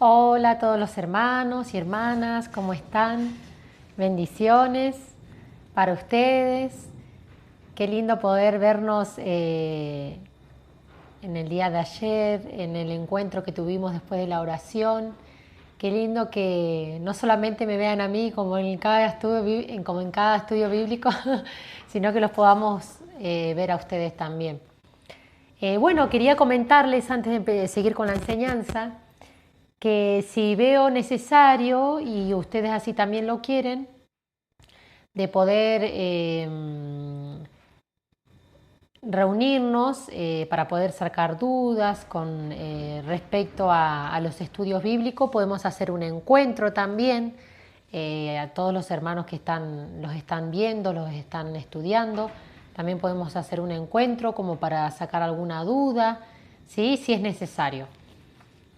Hola a todos los hermanos y hermanas, ¿cómo están? Bendiciones para ustedes. Qué lindo poder vernos en el día de ayer, en el encuentro que tuvimos después de la oración. Qué lindo que no solamente me vean a mí como en cada estudio bíblico, sino que los podamos ver a ustedes también. Bueno, quería comentarles antes de seguir con la enseñanza que si veo necesario, y ustedes así también lo quieren, de poder reunirnos para poder sacar dudas con respecto a los estudios bíblicos, podemos hacer un encuentro también. A todos los hermanos que los están viendo, los están estudiando, también podemos hacer un encuentro como para sacar alguna duda, ¿sí? Si es necesario.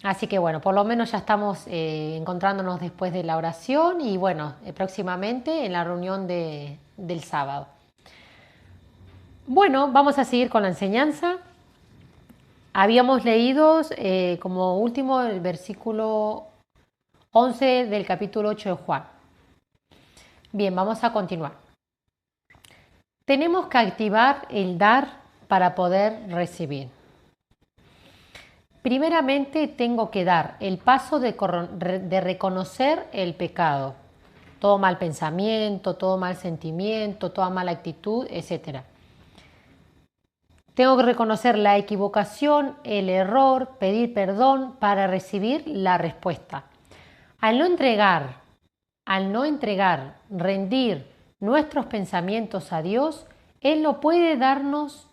Así que bueno, por lo menos ya estamos encontrándonos después de la oración y bueno, próximamente en la reunión del sábado. Bueno, vamos a seguir con la enseñanza. Habíamos leído como último el versículo 11 del capítulo 8 de Juan. Bien, vamos a continuar. Tenemos que activar el dar para poder recibir. Primeramente tengo que dar el paso de reconocer el pecado, todo mal pensamiento, todo mal sentimiento, toda mala actitud, etc. Tengo que reconocer la equivocación, el error, pedir perdón para recibir la respuesta. Al no entregar, rendir nuestros pensamientos a Dios, Él no puede darnos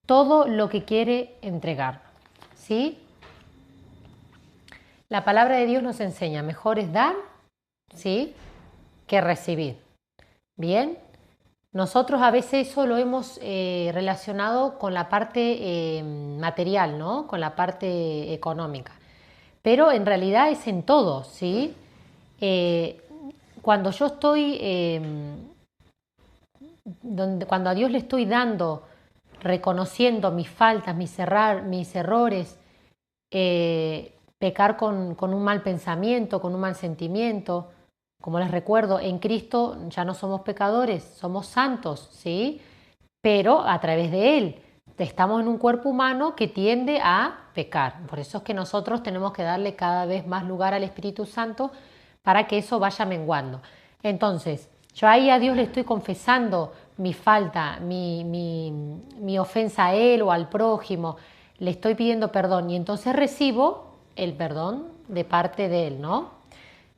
todo lo que quiere entregarnos. ¿Sí? La palabra de Dios nos enseña, mejor es dar, ¿sí?, que recibir. Bien, nosotros a veces eso lo hemos relacionado con la parte material, ¿no?, con la parte económica. Pero en realidad es en todo, ¿sí? Cuando yo estoy, cuando a Dios le estoy dando, reconociendo mis faltas, mis errores, pecar con un mal pensamiento, con un mal sentimiento. Como les recuerdo, en Cristo ya no somos pecadores, somos santos, ¿sí? Pero a través de Él estamos en un cuerpo humano que tiende a pecar. Por eso es que nosotros tenemos que darle cada vez más lugar al Espíritu Santo para que eso vaya menguando. Entonces, yo ahí a Dios le estoy confesando mi falta, mi ofensa a Él o al prójimo, le estoy pidiendo perdón y entonces recibo el perdón de parte de Él, ¿no?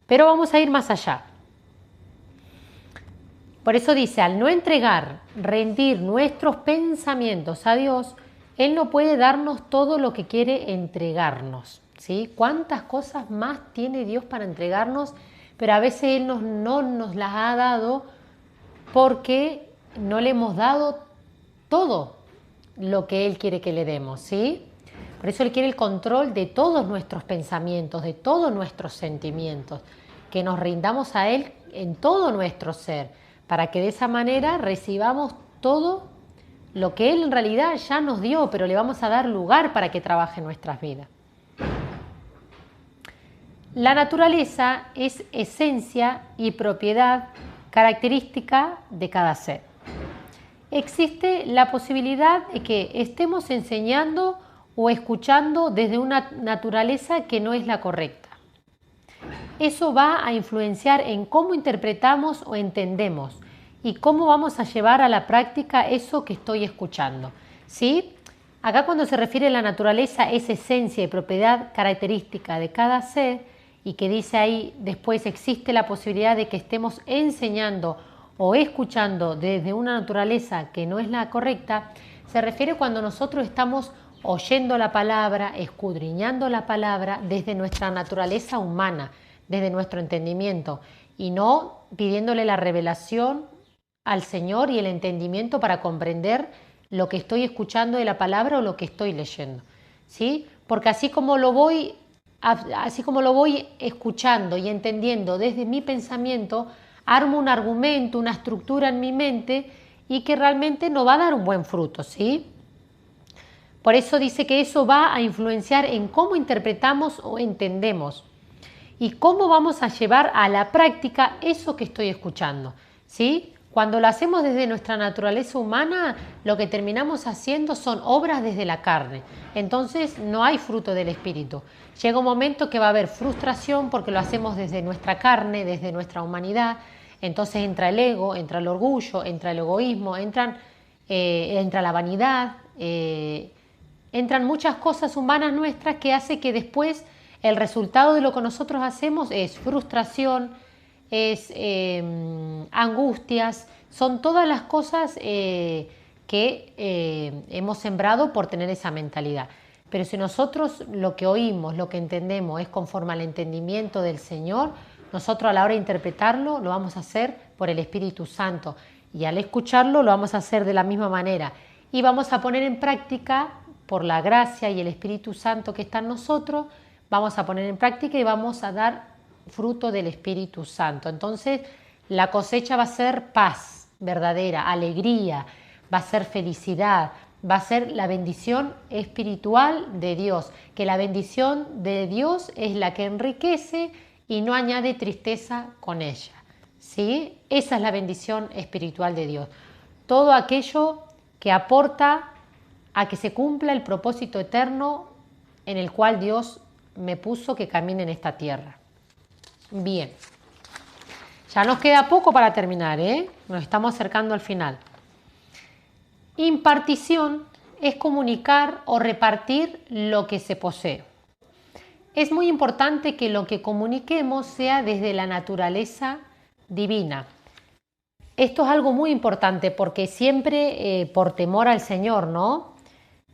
Pero vamos a ir más allá. Por eso dice, al no entregar, rendir nuestros pensamientos a Dios, Él no puede darnos todo lo que quiere entregarnos, ¿sí? ¿Cuántas cosas más tiene Dios para entregarnos? Pero a veces Él no nos las ha dado porque no le hemos dado todo lo que Él quiere que le demos, ¿sí? Por eso Él quiere el control de todos nuestros pensamientos, de todos nuestros sentimientos, que nos rindamos a Él en todo nuestro ser, para que de esa manera recibamos todo lo que Él en realidad ya nos dio, pero le vamos a dar lugar para que trabaje en nuestras vidas. La naturaleza es esencia y propiedad característica de cada ser. Existe la posibilidad de que estemos enseñando o escuchando desde una naturaleza que no es la correcta. Eso va a influenciar en cómo interpretamos o entendemos y cómo vamos a llevar a la práctica eso que estoy escuchando, ¿sí? Acá cuando se refiere a la naturaleza es esencia y propiedad característica de cada ser y que dice ahí después existe la posibilidad de que estemos enseñando o escuchando desde una naturaleza que no es la correcta, se refiere cuando nosotros estamos oyendo la palabra, escudriñando la palabra desde nuestra naturaleza humana, desde nuestro entendimiento y no pidiéndole la revelación al Señor y el entendimiento para comprender lo que estoy escuchando de la palabra o lo que estoy leyendo, ¿sí? Porque así como lo voy escuchando y entendiendo desde mi pensamiento, armo un argumento, una estructura en mi mente y que realmente no va a dar un buen fruto, ¿sí? Por eso dice que eso va a influenciar en cómo interpretamos o entendemos. y cómo vamos a llevar a la práctica eso que estoy escuchando, ¿sí? Cuando lo hacemos desde nuestra naturaleza humana, lo que terminamos haciendo son obras desde la carne. Entonces no hay fruto del espíritu. Llega un momento que va a haber frustración porque lo hacemos desde nuestra carne, desde nuestra humanidad. Entonces entra el ego, entra el orgullo, entra el egoísmo, entra la vanidad, entran muchas cosas humanas nuestras que hace que después el resultado de lo que nosotros hacemos es frustración, es angustias, son todas las cosas que hemos sembrado por tener esa mentalidad. Pero si nosotros lo que oímos, lo que entendemos es conforme al entendimiento del Señor, nosotros a la hora de interpretarlo lo vamos a hacer por el Espíritu Santo y al escucharlo lo vamos a hacer de la misma manera y vamos a poner en práctica por la gracia y el Espíritu Santo que está en nosotros, vamos a poner en práctica y vamos a dar fruto del Espíritu Santo. Entonces la cosecha va a ser paz verdadera, alegría, va a ser felicidad, va a ser la bendición espiritual de Dios, que la bendición de Dios es la que enriquece y no añade tristeza con ella, ¿sí? Esa es la bendición espiritual de Dios. Todo aquello que aporta a que se cumpla el propósito eterno en el cual Dios me puso que camine en esta tierra. Bien, ya nos queda poco para terminar, nos estamos acercando al final. Impartición es comunicar o repartir lo que se posee. Es muy importante que lo que comuniquemos sea desde la naturaleza divina. Esto es algo muy importante porque siempre por temor al Señor, ¿no?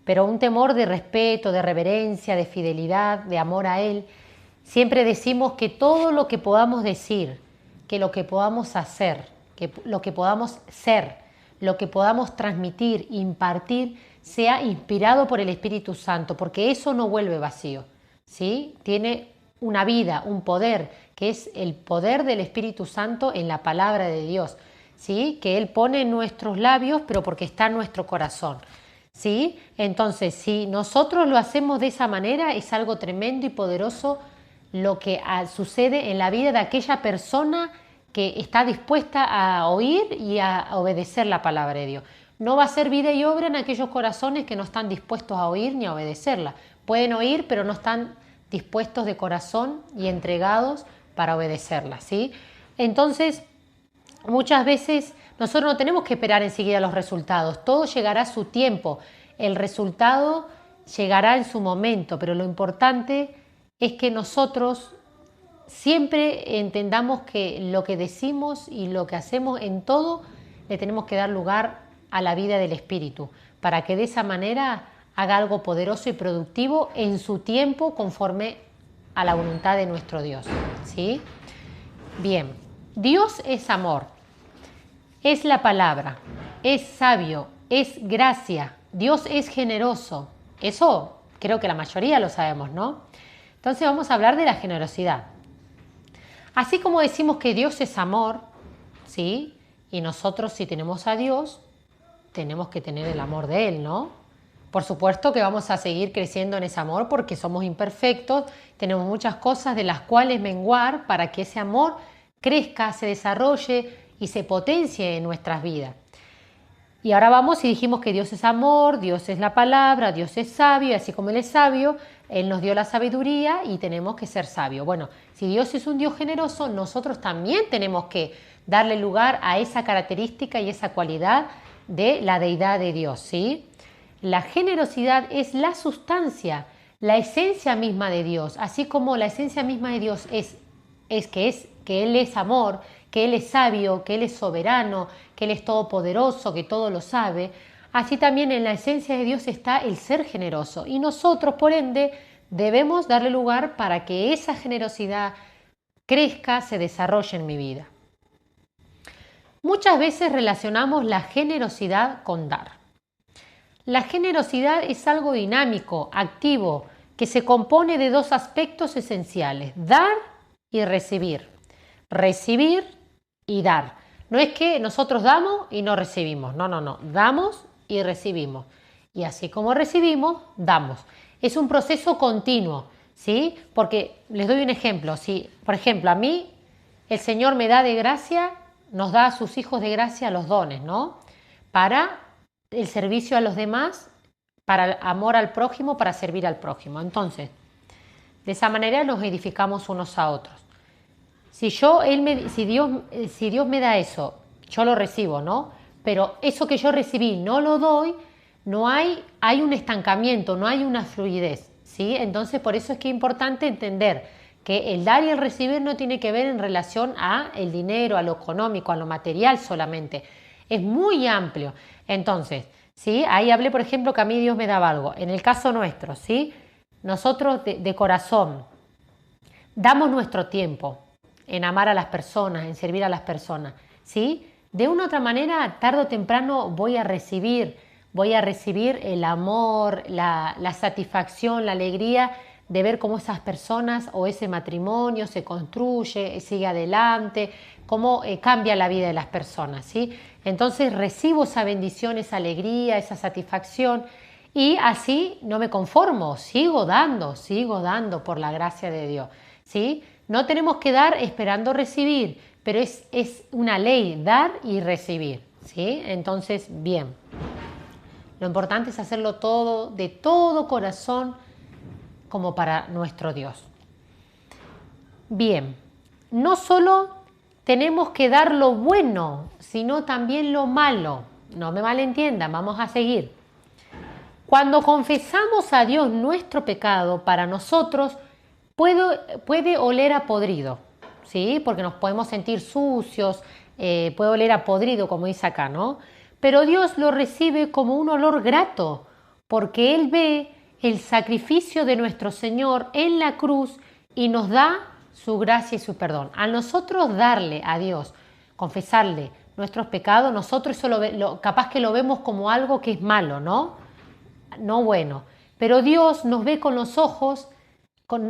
Pero un temor de respeto, de reverencia, de fidelidad, de amor a Él. Siempre decimos que todo lo que podamos decir, que lo que podamos hacer, que lo que podamos ser, lo que podamos transmitir, impartir, sea inspirado por el Espíritu Santo, porque eso no vuelve vacío, ¿sí? Tiene una vida, un poder, que es el poder del Espíritu Santo en la palabra de Dios, ¿sí? Que Él pone en nuestros labios, pero porque está en nuestro corazón, ¿sí? Entonces, si nosotros lo hacemos de esa manera, es algo tremendo y poderoso lo que sucede en la vida de aquella persona que está dispuesta a oír y a obedecer la palabra de Dios. No va a ser vida y obra en aquellos corazones que no están dispuestos a oír ni a obedecerla. Pueden oír, pero no están dispuestos de corazón y entregados para obedecerla, ¿sí? Entonces, muchas veces nosotros no tenemos que esperar enseguida los resultados. Todo llegará a su tiempo. El resultado llegará en su momento, pero lo importante es que nosotros siempre entendamos que lo que decimos y lo que hacemos en todo le tenemos que dar lugar a la vida del Espíritu, para que de esa manera haga algo poderoso y productivo en su tiempo conforme a la voluntad de nuestro Dios, ¿sí? Bien, Dios es amor, es la palabra, es sabio, es gracia, Dios es generoso. Eso creo que la mayoría lo sabemos, ¿no? Entonces vamos a hablar de la generosidad. Así como decimos que Dios es amor, ¿sí? Y nosotros si tenemos a Dios, tenemos que tener el amor de Él, ¿no? Por supuesto que vamos a seguir creciendo en ese amor porque somos imperfectos, tenemos muchas cosas de las cuales menguar para que ese amor crezca, se desarrolle y se potencie en nuestras vidas. Y ahora vamos y dijimos que Dios es amor, Dios es la palabra, Dios es sabio, y así como Él es sabio, Él nos dio la sabiduría y tenemos que ser sabios. Bueno, si Dios es un Dios generoso, nosotros también tenemos que darle lugar a esa característica y esa cualidad de la deidad de Dios, ¿sí? La generosidad es la sustancia, la esencia misma de Dios, así como la esencia misma de Dios es que Él es amor, que Él es sabio, que Él es soberano, que Él es todopoderoso, que todo lo sabe. Así también en la esencia de Dios está el ser generoso y nosotros, por ende, debemos darle lugar para que esa generosidad crezca, se desarrolle en mi vida. Muchas veces relacionamos la generosidad con dar. La generosidad es algo dinámico, activo, que se compone de dos aspectos esenciales, dar y recibir. Recibir y dar. No es que nosotros damos y no recibimos, no, damos y recibimos. Y así como recibimos, damos. Es un proceso continuo, ¿sí? Porque les doy un ejemplo. Si, por ejemplo, a mí el Señor me da de gracia, nos da a sus hijos de gracia los dones, ¿no? Para el servicio a los demás, para el amor al prójimo, para servir al prójimo. Entonces, de esa manera nos edificamos unos a otros. Si Dios me da eso, yo lo recibo, ¿no? Pero eso que yo recibí no lo doy, hay un estancamiento, no hay una fluidez, ¿sí? Entonces, por eso es que es importante entender que el dar y el recibir no tiene que ver en relación a el dinero, a lo económico, a lo material solamente. Es muy amplio. Entonces, ¿sí? Ahí hablé, por ejemplo, que a mí Dios me daba algo. En el caso nuestro, ¿sí? Nosotros de corazón damos nuestro tiempo en amar a las personas, en servir a las personas, ¿sí? De una u otra manera, tarde o temprano voy a recibir el amor, la satisfacción, la alegría de ver cómo esas personas o ese matrimonio se construye, sigue adelante, cómo cambia la vida de las personas, ¿sí? Entonces recibo esa bendición, esa alegría, esa satisfacción y así no me conformo, sigo dando por la gracia de Dios, ¿sí? No tenemos que dar esperando recibir, pero es una ley, dar y recibir, ¿sí? Entonces, bien. Lo importante es hacerlo todo, de todo corazón, como para nuestro Dios. Bien, no solo tenemos que dar lo bueno, sino también lo malo. No me malentiendan, vamos a seguir. Cuando confesamos a Dios nuestro pecado, para nosotros puede oler a podrido, ¿sí? Porque nos podemos sentir sucios, puede oler a podrido, como dice acá, ¿no? Pero Dios lo recibe como un olor grato, porque Él ve el sacrificio de nuestro Señor en la cruz y nos da su gracia y su perdón. Al nosotros darle a Dios, confesarle nuestros pecados, nosotros eso capaz que lo vemos como algo que es malo, ¿no? No bueno. Pero Dios nos ve con los ojos,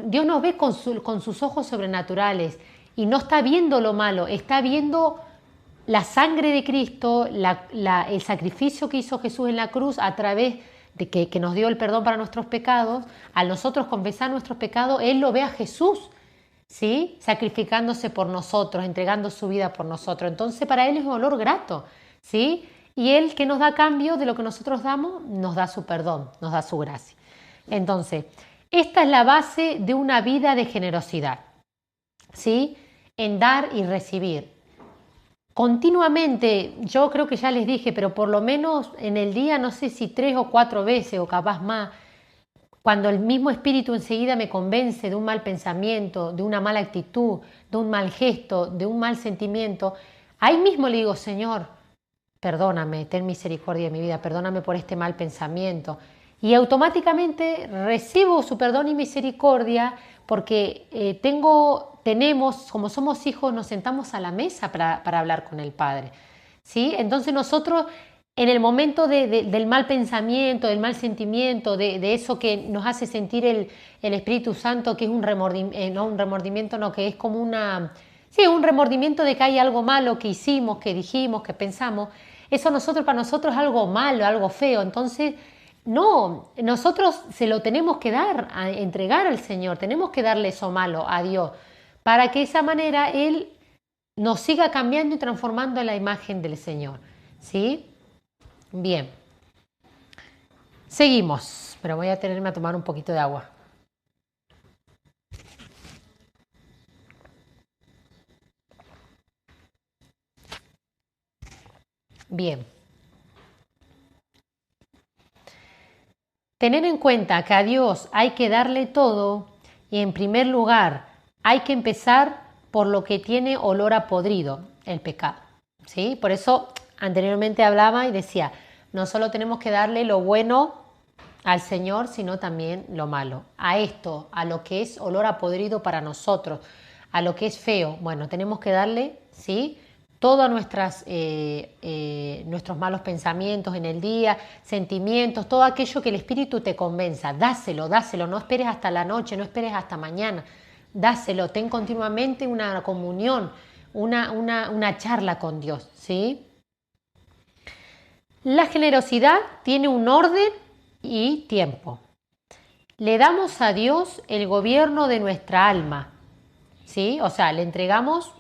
Dios nos ve con sus ojos sobrenaturales y no está viendo lo malo, está viendo la sangre de Cristo, el sacrificio que hizo Jesús en la cruz a través de que nos dio el perdón para nuestros pecados. Al nosotros confesar nuestros pecados, Él lo ve a Jesús, ¿sí? Sacrificándose por nosotros, entregando su vida por nosotros. Entonces para Él es un olor grato, ¿sí? Y Él, que nos da a cambio de lo que nosotros damos, nos da su perdón, nos da su gracia. Entonces, esta es la base de una vida de generosidad, ¿sí? En dar y recibir. Continuamente, yo creo que ya les dije, pero por lo menos en el día, no sé si 3 o 4 veces o capaz más, cuando el mismo espíritu enseguida me convence de un mal pensamiento, de una mala actitud, de un mal gesto, de un mal sentimiento, ahí mismo le digo, Señor, perdóname, ten misericordia de mi vida, perdóname por este mal pensamiento. Y automáticamente recibo su perdón y misericordia porque tenemos, como somos hijos, nos sentamos a la mesa para hablar con el Padre, ¿sí? Entonces nosotros, en el momento del mal pensamiento, del mal sentimiento, de eso que nos hace sentir el Espíritu Santo, que es un remordimiento, no, que es como un remordimiento de que hay algo malo que hicimos, que dijimos, que pensamos, eso para nosotros es algo malo, algo feo. Entonces, no, nosotros se lo tenemos que entregar al Señor, tenemos que darle eso malo a Dios, para que de esa manera Él nos siga cambiando y transformando en la imagen del Señor, ¿sí? Bien, seguimos, pero voy a tenerme a tomar un poquito de agua. Bien. Tener en cuenta que a Dios hay que darle todo y en primer lugar hay que empezar por lo que tiene olor a podrido, el pecado, ¿sí? Por eso anteriormente hablaba y decía, no solo tenemos que darle lo bueno al Señor, sino también lo malo. A esto, a lo que es olor a podrido para nosotros, a lo que es feo, bueno, tenemos que darle, ¿sí?, todos nuestros malos pensamientos en el día, sentimientos, todo aquello que el Espíritu te convenza. Dáselo, no esperes hasta la noche, no esperes hasta mañana. Dáselo, ten continuamente una comunión, una charla con Dios, ¿sí? La generosidad tiene un orden y tiempo. le damos a Dios el gobierno de nuestra alma, ¿sí? O sea, le entregamos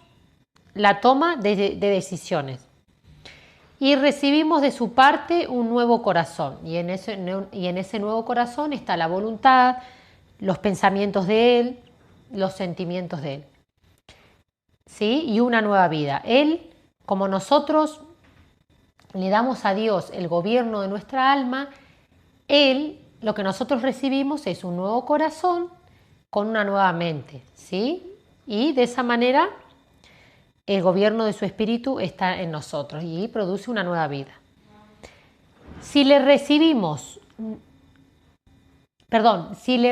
la toma de decisiones. Y recibimos de su parte un nuevo corazón. Y en ese nuevo corazón está la voluntad, los pensamientos de Él, los sentimientos de Él. ¿Sí? Y una nueva vida. Él, como nosotros le damos a Dios el gobierno de nuestra alma, Él, lo que nosotros recibimos es un nuevo corazón con una nueva mente, ¿sí? Y de esa manera el gobierno de su espíritu está en nosotros y produce una nueva vida. Si le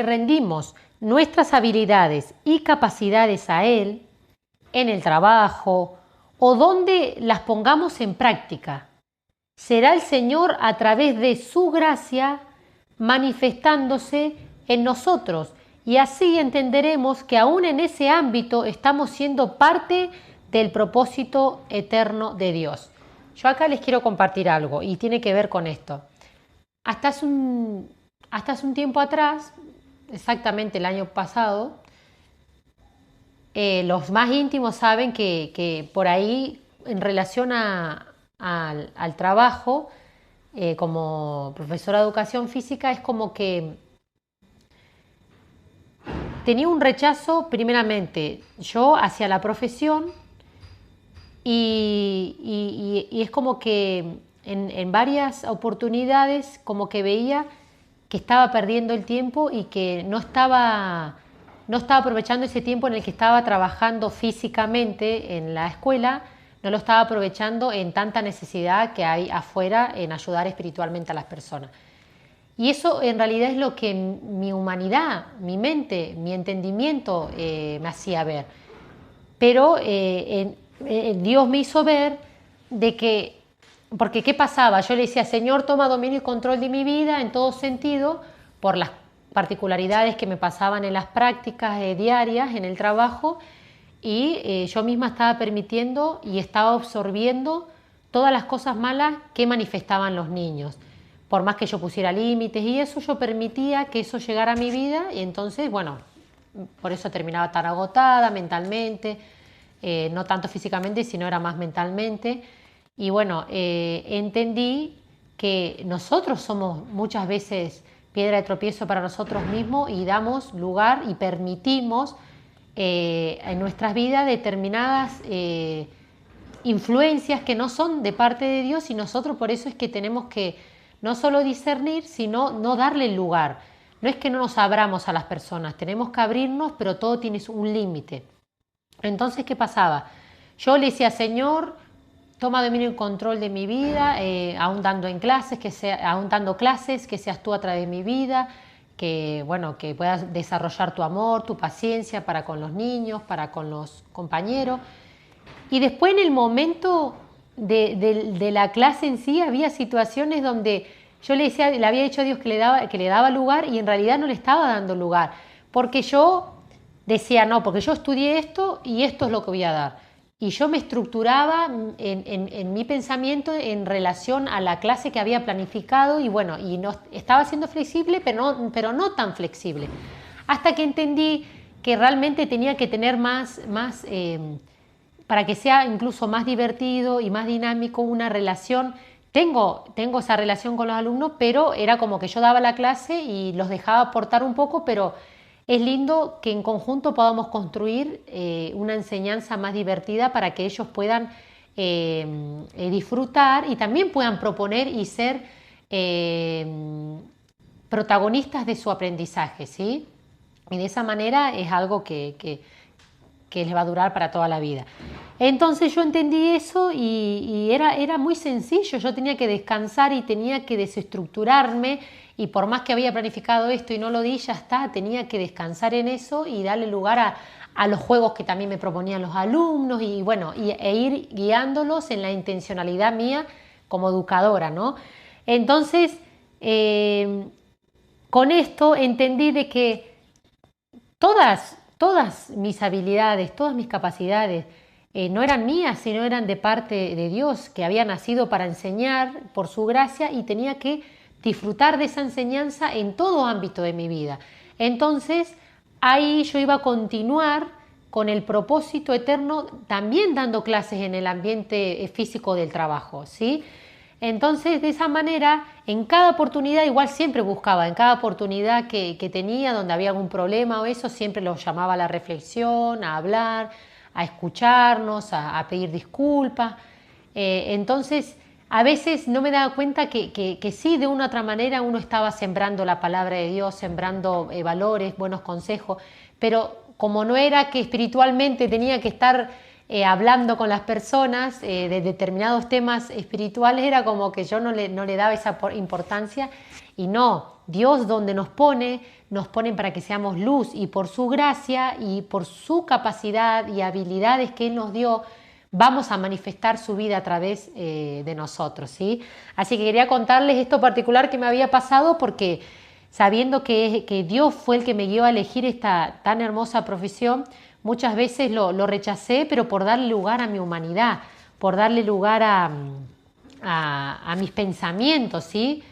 rendimos nuestras habilidades y capacidades a Él, en el trabajo o donde las pongamos en práctica, será el Señor a través de su gracia manifestándose en nosotros y así entenderemos que aún en ese ámbito estamos siendo parte del propósito eterno de Dios. Yo acá les quiero compartir algo y tiene que ver con esto. Hasta hace un tiempo atrás, exactamente el año pasado, los más íntimos saben que por ahí en relación al trabajo como profesora de educación física es como que tenía un rechazo primeramente yo hacia la profesión y es como que en varias oportunidades como que veía que estaba perdiendo el tiempo y que no estaba aprovechando ese tiempo en el que estaba trabajando físicamente en la escuela, no lo estaba aprovechando en tanta necesidad que hay afuera en ayudar espiritualmente a las personas. Y eso en realidad es lo que mi humanidad, mi mente, mi entendimiento me hacía ver. Pero Dios me hizo ver de que, porque ¿qué pasaba? Yo le decía, Señor, toma dominio y control de mi vida en todo sentido, por las particularidades que me pasaban en las prácticas diarias, en el trabajo, y yo misma estaba permitiendo y estaba absorbiendo todas las cosas malas que manifestaban los niños. Por más que yo pusiera límites y eso, yo permitía que eso llegara a mi vida y entonces, bueno, por eso terminaba tan agotada mentalmente, no tanto físicamente, sino era más mentalmente. Y bueno, entendí que nosotros somos muchas veces piedra de tropiezo para nosotros mismos y damos lugar y permitimos en nuestras vidas determinadas influencias que no son de parte de Dios y nosotros por eso es que tenemos que no solo discernir, sino no darle lugar. No es que no nos abramos a las personas, tenemos que abrirnos, pero todo tiene un límite. Entonces, ¿qué pasaba? Yo le decía, Señor, toma dominio y control de mi vida, aún dando clases, que seas tú a través de mi vida, que puedas desarrollar tu amor, tu paciencia para con los niños, para con los compañeros. Y después en el momento de la clase en sí había situaciones donde yo le había dicho a Dios que le daba lugar y en realidad no le estaba dando lugar, porque yo decía, no, porque yo estudié esto y esto es lo que voy a dar. Y yo me estructuraba en mi pensamiento en relación a la clase que había planificado y bueno, y no, estaba siendo flexible, pero no tan flexible. Hasta que entendí que realmente tenía que tener más para que sea incluso más divertido y más dinámico una relación. Tengo esa relación con los alumnos, pero era como que yo daba la clase y los dejaba aportar un poco, pero es lindo que en conjunto podamos construir una enseñanza más divertida para que ellos puedan disfrutar y también puedan proponer y ser protagonistas de su aprendizaje, ¿sí? Y de esa manera es algo que les va a durar para toda la vida. Entonces yo entendí eso y era muy sencillo, yo tenía que descansar y tenía que desestructurarme y por más que había planificado esto y no lo di, ya está, tenía que descansar en eso y darle lugar a los juegos que también me proponían los alumnos y bueno, e ir guiándolos en la intencionalidad mía como educadora, ¿no? Entonces, con esto entendí de que todas mis habilidades, todas mis capacidades, no eran mías, sino eran de parte de Dios, que había nacido para enseñar por su gracia y tenía que disfrutar de esa enseñanza en todo ámbito de mi vida. Entonces, ahí yo iba a continuar con el propósito eterno, también dando clases en el ambiente físico del trabajo, ¿sí? Entonces, de esa manera, en cada oportunidad, igual siempre buscaba, en cada oportunidad que tenía, donde había algún problema o eso, siempre los llamaba a la reflexión, a hablar, a escucharnos, a pedir disculpas. Entonces, a veces no me daba cuenta que sí, de una u otra manera uno estaba sembrando la palabra de Dios, sembrando valores, buenos consejos, pero como no era que espiritualmente tenía que estar hablando con las personas de determinados temas espirituales, era como que yo no le daba esa importancia. Y no, Dios donde nos pone para que seamos luz, y por su gracia y por su capacidad y habilidades que Él nos dio, vamos a manifestar su vida a través de nosotros, ¿sí? Así que quería contarles esto particular que me había pasado, porque sabiendo que Dios fue el que me guió a elegir esta tan hermosa profesión, muchas veces lo rechacé, pero por darle lugar a mi humanidad, por darle lugar a mis pensamientos, ¿sí?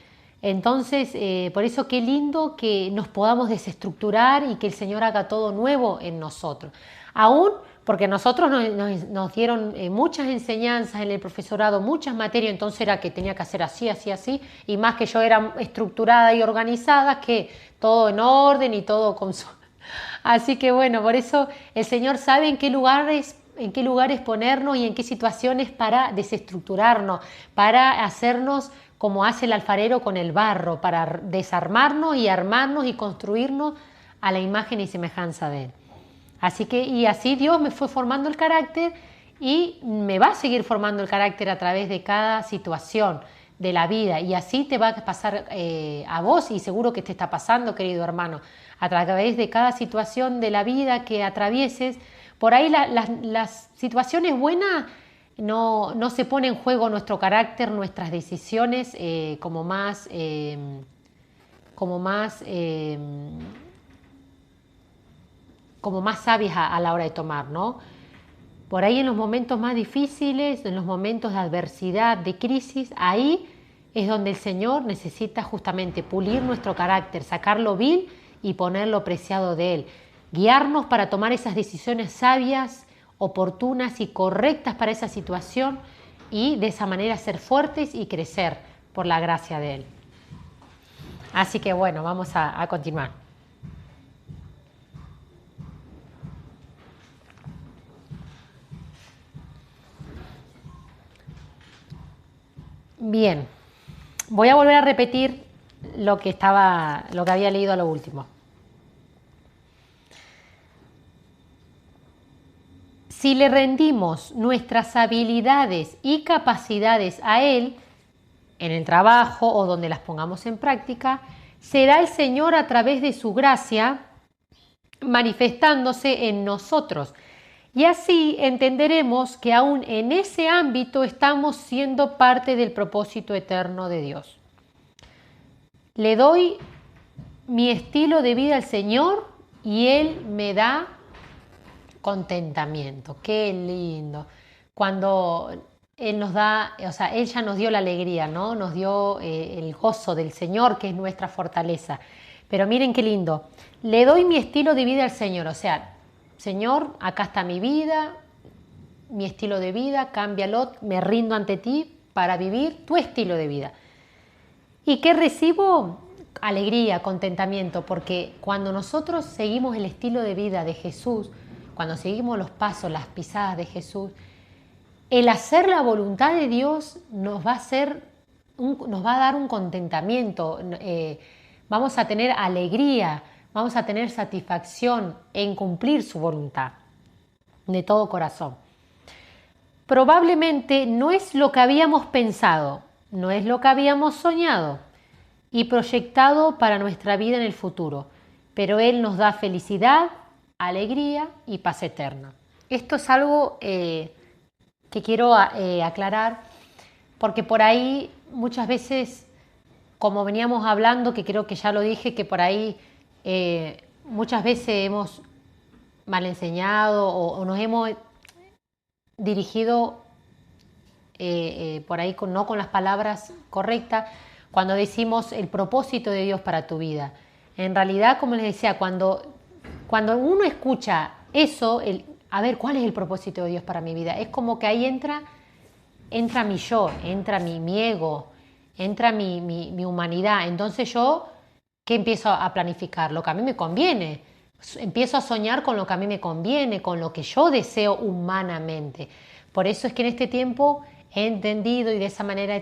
Entonces, por eso qué lindo que nos podamos desestructurar y que el Señor haga todo nuevo en nosotros. Aún porque nosotros nos dieron muchas enseñanzas en el profesorado, muchas materias, entonces era que tenía que hacer así, así, así, y más que yo era estructurada y organizada, que todo en orden y todo con su... Así que bueno, por eso el Señor sabe en qué lugares ponernos y en qué situaciones para desestructurarnos, para hacernos como hace el alfarero con el barro, para desarmarnos y armarnos y construirnos a la imagen y semejanza de Él. Así que, y así Dios me fue formando el carácter y me va a seguir formando el carácter a través de cada situación de la vida, y así te va a pasar a vos, y seguro que te está pasando, querido hermano, a través de cada situación de la vida que atravieses. Por ahí las situaciones buenas no se pone en juego nuestro carácter, nuestras decisiones como más sabias a la hora de tomar, ¿no? Por ahí en los momentos más difíciles, en los momentos de adversidad, de crisis, ahí es donde el Señor necesita justamente pulir nuestro carácter, sacar lo vil y poner lo preciado de Él, guiarnos para tomar esas decisiones sabias, oportunas y correctas para esa situación, y de esa manera ser fuertes y crecer por la gracia de Él. Así que bueno, vamos a continuar. Bien, voy a volver a repetir lo que había leído a lo último. Si le rendimos nuestras habilidades y capacidades a Él, en el trabajo o donde las pongamos en práctica, será el Señor a través de su gracia manifestándose en nosotros. Y así entenderemos que aún en ese ámbito estamos siendo parte del propósito eterno de Dios. Le doy mi estilo de vida al Señor y Él me da contentamiento. Qué lindo. Cuando Él nos da, o sea, Él ya nos dio la alegría, ¿no? Nos dio el gozo del Señor, que es nuestra fortaleza. Pero miren qué lindo. Le doy mi estilo de vida al Señor, o sea, Señor, acá está mi vida, mi estilo de vida, cámbialo, me rindo ante ti para vivir tu estilo de vida. ¿Y qué recibo? Alegría, contentamiento, porque cuando nosotros seguimos el estilo de vida de Jesús, cuando seguimos los pasos, las pisadas de Jesús, el hacer la voluntad de Dios nos va a dar un contentamiento, vamos a tener alegría, vamos a tener satisfacción en cumplir su voluntad de todo corazón. Probablemente no es lo que habíamos pensado, no es lo que habíamos soñado y proyectado para nuestra vida en el futuro, pero Él nos da felicidad, alegría y paz eterna. Esto es algo que quiero aclarar, porque por ahí muchas veces, como veníamos hablando, que creo que ya lo dije, que por ahí muchas veces hemos mal enseñado o nos hemos dirigido por ahí no con las palabras correctas, cuando decimos el propósito de Dios para tu vida. En realidad, como les decía, cuando uno escucha eso, a ver, ¿cuál es el propósito de Dios para mi vida? Es como que ahí entra mi yo, entra mi ego, entra mi humanidad. Entonces yo, ¿qué empiezo a planificar? Lo que a mí me conviene. Empiezo a soñar con lo que a mí me conviene, con lo que yo deseo humanamente. Por eso es que en este tiempo he entendido y de esa manera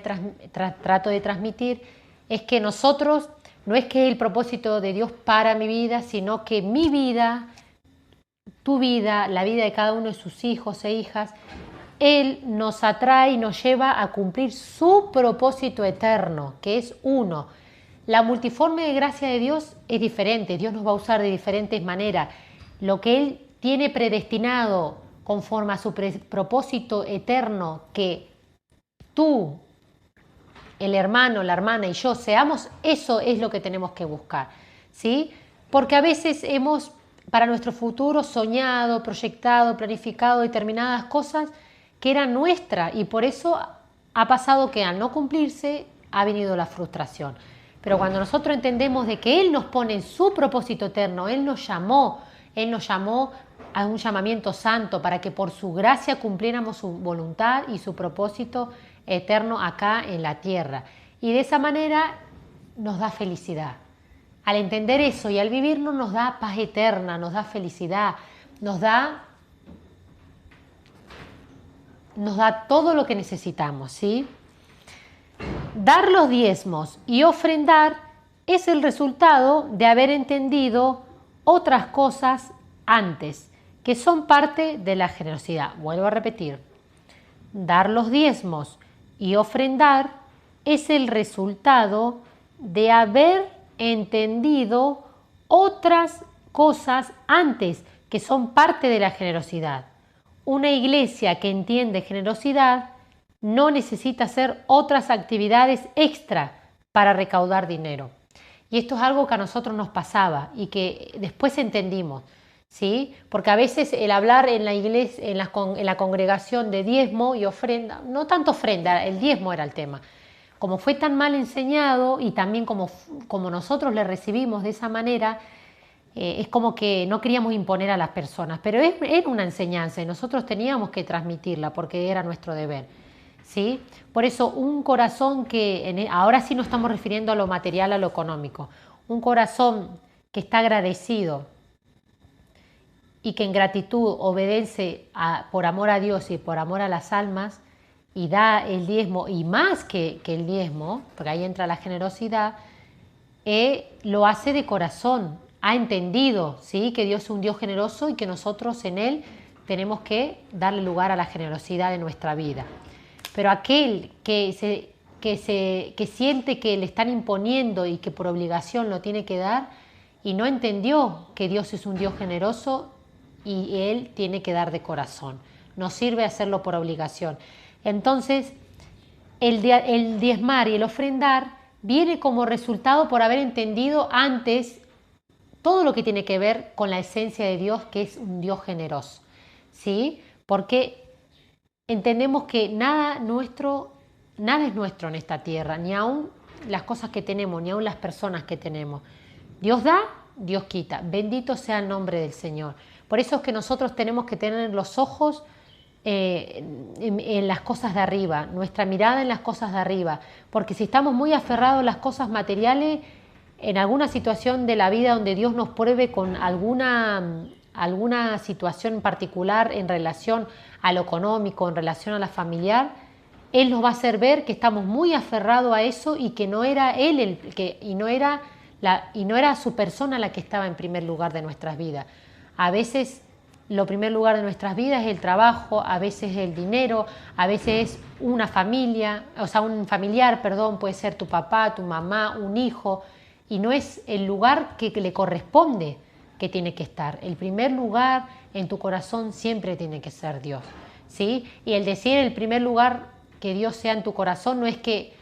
trato de transmitir, es que nosotros, no es que el propósito de Dios para mi vida, sino que mi vida, tu vida, la vida de cada uno de sus hijos e hijas, Él nos atrae y nos lleva a cumplir su propósito eterno, que es uno. La multiforme de gracia de Dios es diferente, Dios nos va a usar de diferentes maneras. Lo que Él tiene predestinado conforme a su propósito eterno, que tú, el hermano, la hermana y yo seamos, eso es lo que tenemos que buscar, ¿sí? Porque a veces hemos, para nuestro futuro, soñado, proyectado, planificado determinadas cosas que eran nuestras y por eso ha pasado que al no cumplirse ha venido la frustración. Pero cuando nosotros entendemos de que Él nos pone en su propósito eterno, Él nos llamó a un llamamiento santo para que por su gracia cumpliéramos su voluntad y su propósito eterno acá en la tierra. Y de esa manera nos da felicidad. Al entender eso y al vivirlo nos da paz eterna, nos da felicidad, nos da todo lo que necesitamos, ¿sí? Dar los diezmos y ofrendar es el resultado de haber entendido otras cosas antes, que son parte de la generosidad. Vuelvo a repetir, dar los diezmos y ofrendar es el resultado de haber entendido otras cosas antes, que son parte de la generosidad. Una iglesia que entiende generosidad no necesita hacer otras actividades extra para recaudar dinero. Y esto es algo que a nosotros nos pasaba y que después entendimos, ¿sí? Porque a veces el hablar en la iglesia, en la congregación de diezmo y ofrenda, no tanto ofrenda, el diezmo era el tema. Como fue tan mal enseñado y también como nosotros le recibimos de esa manera, es como que no queríamos imponer a las personas, pero era una enseñanza y nosotros teníamos que transmitirla porque era nuestro deber, ¿sí? Por eso un corazón que, ahora sí nos estamos refiriendo a lo material, a lo económico, un corazón que está agradecido y que en gratitud obedece por amor a Dios y por amor a las almas y da el diezmo y más que el diezmo, porque ahí entra la generosidad, lo hace de corazón. Ha entendido, ¿sí?, que Dios es un Dios generoso y que nosotros en Él tenemos que darle lugar a la generosidad de nuestra vida. Pero aquel que siente que le están imponiendo y que por obligación lo tiene que dar y no entendió que Dios es un Dios generoso y Él tiene que dar de corazón. No sirve hacerlo por obligación. Entonces, el diezmar y el ofrendar viene como resultado por haber entendido antes todo lo que tiene que ver con la esencia de Dios, que es un Dios generoso, ¿sí? Porque entendemos que nada es nuestro en esta tierra, ni aun las cosas que tenemos, ni aun las personas que tenemos. Dios da, Dios quita. Bendito sea el nombre del Señor. Por eso es que nosotros tenemos que tener los ojos en las cosas de arriba, nuestra mirada en las cosas de arriba, porque si estamos muy aferrados a las cosas materiales, en alguna situación de la vida donde Dios nos pruebe con alguna situación particular en relación a lo económico, en relación a la familiar, Él nos va a hacer ver que estamos muy aferrados a eso y que no era Él y no era su persona la que estaba en primer lugar de nuestras vidas. A veces lo primer lugar de nuestras vidas es el trabajo, a veces es el dinero, a veces es una familia, o sea, un familiar, perdón, puede ser tu papá, tu mamá, un hijo, y no es el lugar que le corresponde que tiene que estar. El primer lugar en tu corazón siempre tiene que ser Dios, ¿sí? Y el decir el primer lugar que Dios sea en tu corazón no es que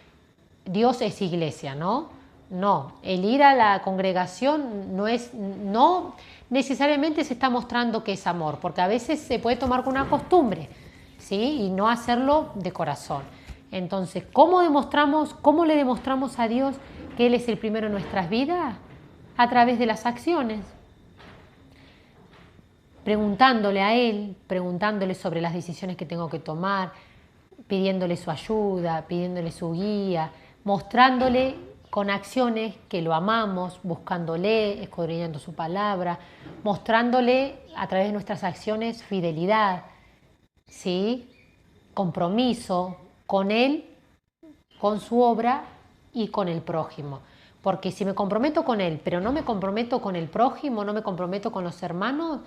Dios es iglesia, ¿no? No, el ir a la congregación no necesariamente se está mostrando que es amor, porque a veces se puede tomar como una costumbre, ¿sí? Y no hacerlo de corazón. Entonces, ¿cómo le demostramos a Dios que Él es el primero en nuestras vidas? A través de las acciones. Preguntándole a Él, preguntándole sobre las decisiones que tengo que tomar, pidiéndole su ayuda, pidiéndole su guía, mostrándole con acciones que lo amamos, buscándole, escudriñando su palabra, mostrándole a través de nuestras acciones fidelidad, ¿sí? Compromiso con Él, con su obra y con el prójimo. Porque si me comprometo con Él, pero no me comprometo con el prójimo, no me comprometo con los hermanos,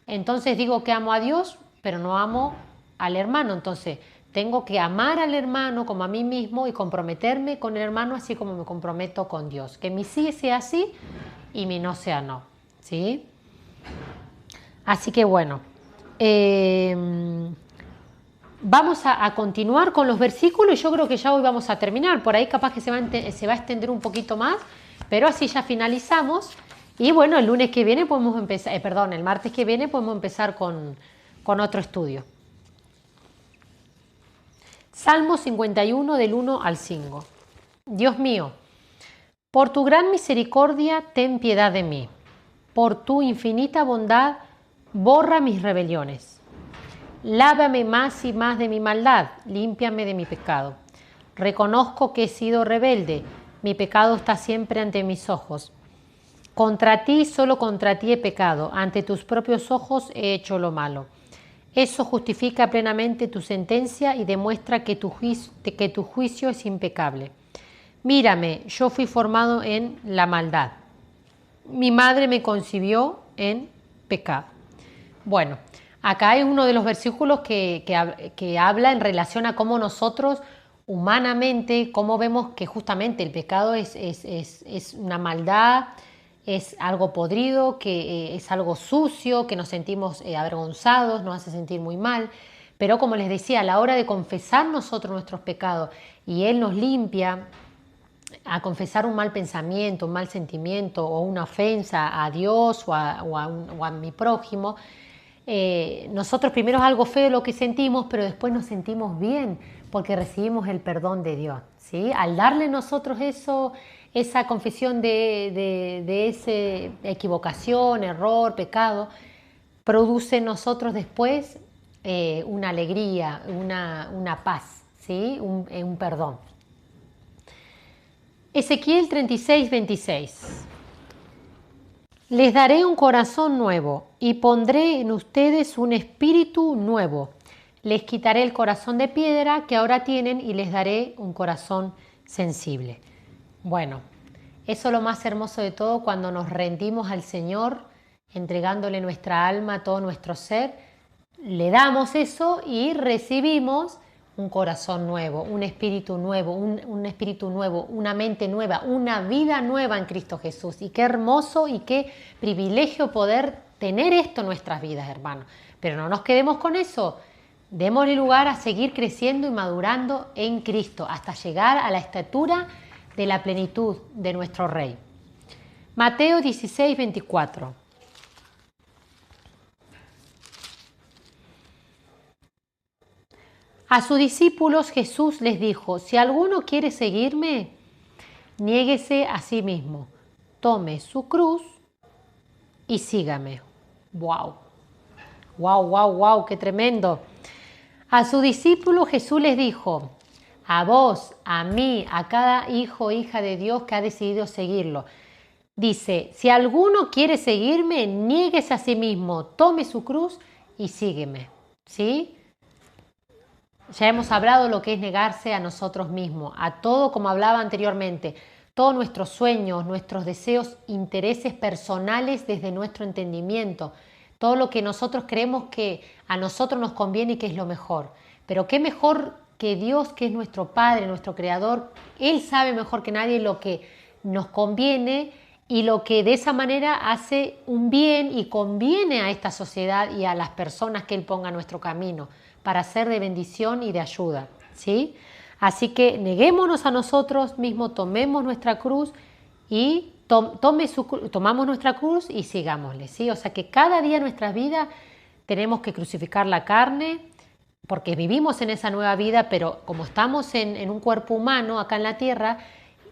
entonces digo que amo a Dios, pero no amo al hermano. Entonces tengo que amar al hermano como a mí mismo y comprometerme con el hermano así como me comprometo con Dios. Que mi sí sea sí y mi no sea no. ¿Sí? Así que bueno, vamos a continuar con los versículos y yo creo que ya hoy vamos a terminar. Por ahí capaz que se va a extender un poquito más, pero así ya finalizamos. Y bueno, el lunes que viene podemos empezar, el martes que viene podemos empezar con otro estudio. Salmo 51 del 1 al 5. Dios mío, por tu gran misericordia ten piedad de mí. Por tu infinita bondad borra mis rebeliones. Lávame más y más de mi maldad, límpiame de mi pecado. Reconozco que he sido rebelde, mi pecado está siempre ante mis ojos. Contra ti, solo contra ti he pecado, ante tus propios ojos he hecho lo malo. Eso justifica plenamente tu sentencia y demuestra que tu juicio es impecable. Mírame, yo fui formado en la maldad. Mi madre me concibió en pecado. Bueno, acá hay uno de los versículos que habla en relación a cómo nosotros humanamente, cómo vemos que justamente el pecado es una maldad, es algo podrido, que es algo sucio, que nos sentimos avergonzados, nos hace sentir muy mal. Pero como les decía, a la hora de confesar nosotros nuestros pecados y Él nos limpia, a confesar un mal pensamiento, un mal sentimiento o una ofensa a Dios o a mi prójimo, nosotros primero es algo feo lo que sentimos, pero después nos sentimos bien porque recibimos el perdón de Dios, ¿sí? Al darle nosotros esa confesión de esa equivocación, error, pecado, produce en nosotros después una alegría, una paz, ¿sí? Un perdón. Ezequiel 36, 26. Les daré un corazón nuevo y pondré en ustedes un espíritu nuevo. Les quitaré el corazón de piedra que ahora tienen y les daré un corazón sensible. Bueno, eso es lo más hermoso de todo cuando nos rendimos al Señor, entregándole nuestra alma, todo nuestro ser. Le damos eso y recibimos un corazón nuevo, un espíritu nuevo, una mente nueva, una vida nueva en Cristo Jesús. Y qué hermoso y qué privilegio poder tener esto en nuestras vidas, hermanos. Pero no nos quedemos con eso. Démosle lugar a seguir creciendo y madurando en Cristo hasta llegar a la estatura de la plenitud de nuestro Rey. Mateo 16, 24. A sus discípulos Jesús les dijo, si alguno quiere seguirme, niéguese a sí mismo, tome su cruz y sígame. ¡Wow! ¡Wow, wow, wow! ¡Qué tremendo! A sus discípulos Jesús les dijo, a vos, a mí, a cada hijo o hija de Dios que ha decidido seguirlo. Dice, si alguno quiere seguirme, niéguese a sí mismo, tome su cruz y sígueme. ¿Sí? Ya hemos hablado de lo que es negarse a nosotros mismos, a todo, como hablaba anteriormente, todos nuestros sueños, nuestros deseos, intereses personales desde nuestro entendimiento, todo lo que nosotros creemos que a nosotros nos conviene y que es lo mejor. Pero qué mejor que Dios, que es nuestro Padre, nuestro Creador. Él sabe mejor que nadie lo que nos conviene y lo que de esa manera hace un bien y conviene a esta sociedad y a las personas que Él ponga en nuestro camino para ser de bendición y de ayuda, ¿sí? Así que neguémonos a nosotros mismos, tomemos nuestra cruz y tomamos nuestra cruz y sigámosle, ¿sí? O sea que cada día en nuestras vidas tenemos que crucificar la carne, porque vivimos en esa nueva vida, pero como estamos en un cuerpo humano acá en la tierra,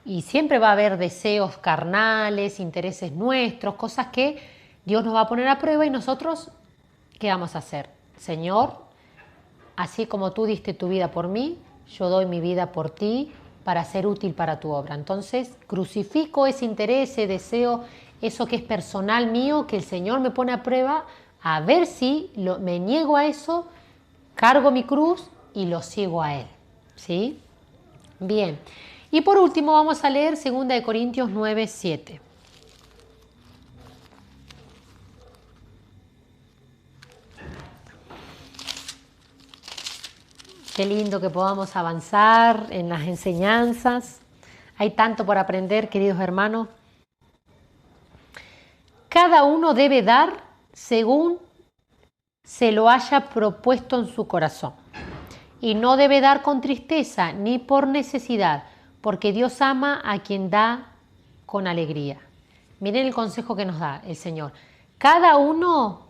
y siempre va a haber deseos carnales, intereses nuestros, cosas que Dios nos va a poner a prueba y nosotros, ¿qué vamos a hacer? Señor, así como tú diste tu vida por mí, yo doy mi vida por ti para ser útil para tu obra. Entonces, crucifico ese interés, ese deseo, eso que es personal mío, que el Señor me pone a prueba, a ver si me niego a eso, cargo mi cruz y lo sigo a Él. ¿Sí? Bien. Y por último vamos a leer 2 Corintios 9, 7. Qué lindo que podamos avanzar en las enseñanzas. Hay tanto por aprender, queridos hermanos. Cada uno debe dar según se lo haya propuesto en su corazón. Y no debe dar con tristeza ni por necesidad, porque Dios ama a quien da con alegría. Miren el consejo que nos da el Señor. Cada uno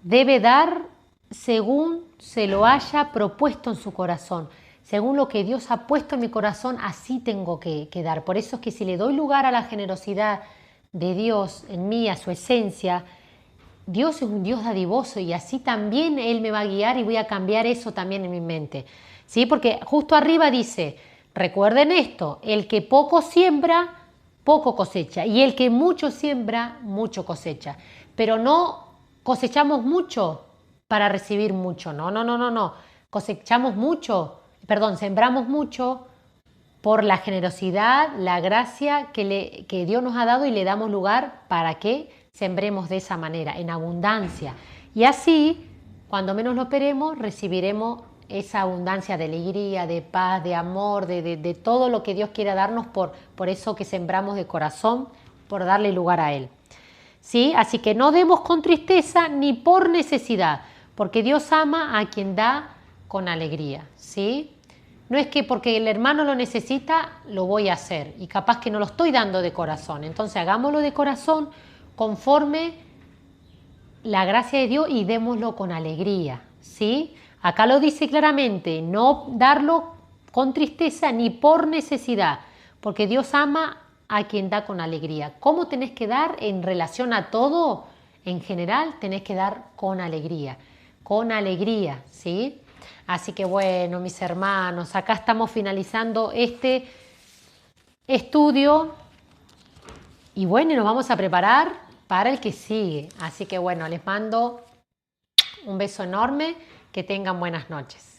debe dar según se lo haya propuesto en su corazón. Según lo que Dios ha puesto en mi corazón, así tengo que dar. Por eso es que si le doy lugar a la generosidad de Dios en mí, a su esencia, Dios es un Dios dadivoso y así también Él me va a guiar y voy a cambiar eso también en mi mente. ¿Sí? Porque justo arriba dice, recuerden esto, el que poco siembra, poco cosecha. Y el que mucho siembra, mucho cosecha. Pero no cosechamos mucho para recibir mucho. No. Cosechamos mucho, sembramos mucho por la generosidad, la gracia que Dios nos ha dado y le damos lugar para que sembremos de esa manera, en abundancia. Y así, cuando menos lo esperemos, recibiremos esa abundancia de alegría, de paz, de amor, de todo lo que Dios quiera darnos por eso que sembramos de corazón, por darle lugar a Él. ¿Sí? Así que no demos con tristeza ni por necesidad, porque Dios ama a quien da con alegría. ¿Sí? No es que porque el hermano lo necesita, lo voy a hacer. Y capaz que no lo estoy dando de corazón. Entonces hagámoslo de corazón conforme la gracia de Dios y démoslo con alegría. ¿Sí? Acá lo dice claramente, no darlo con tristeza ni por necesidad, porque Dios ama a quien da con alegría. ¿Cómo tenés que dar en relación a todo? En general tenés que dar con alegría, ¿sí? Así que bueno, mis hermanos, acá estamos finalizando este estudio y bueno, nos vamos a preparar para el que sigue. Así que bueno, les mando un beso enorme, que tengan buenas noches.